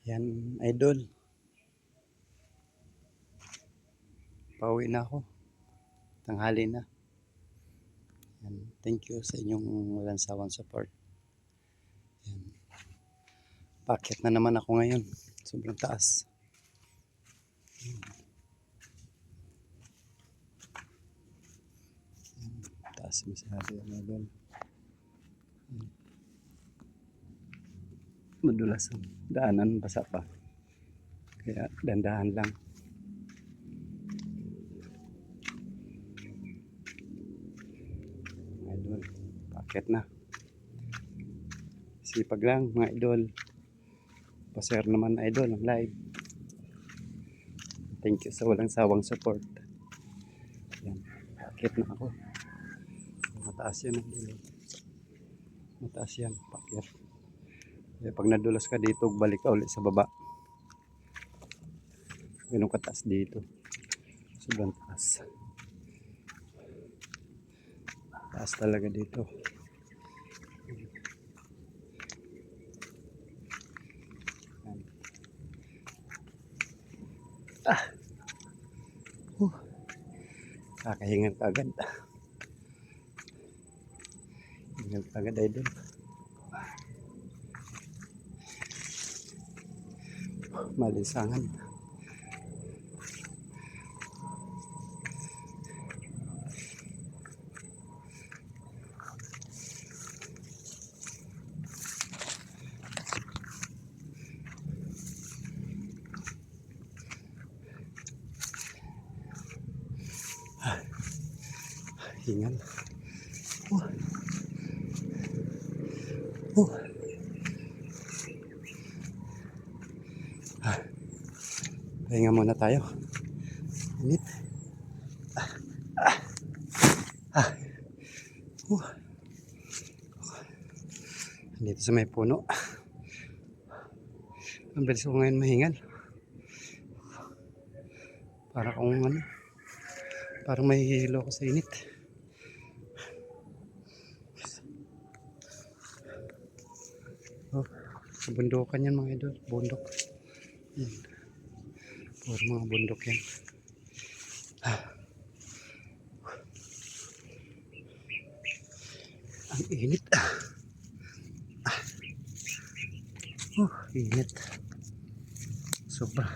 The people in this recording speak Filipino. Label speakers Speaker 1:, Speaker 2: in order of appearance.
Speaker 1: Yan, idol. Pauwi na ako. Tanghali na. Yan. Thank you sa inyong walang sawang support. Yan. Paket na naman ako ngayon. Sobrang taas. Yan. Taas masyado yan, idol. Yan. Madulas ang daanan, basa pa. Kaya dandahan lang. Idol, paket na. Sipag lang mga idol. Pa-share naman idol ang live. Thank you sa walang sawang support. Yan, paket na ako. Mataas yan idol. Mataas yan, paket. Kaya pag nadulas ka dito, balik ka ulit sa baba. Ganun kataas dito. Sobrang taas. Taas talaga dito. Yan. Kakahingal ka agad. Hingal ka agad idol. Malisangan. Hingal. Pahinga muna tayo. Init. Dito sa may puno. Ang bilis ko ngayon mahingal. Para kung ano. Parang mahihilo ko sa init. Oh, sa bundukan yan mga idol. Bundok. Yan. Puro mga bundok yan. Ang init. Init. Sobra.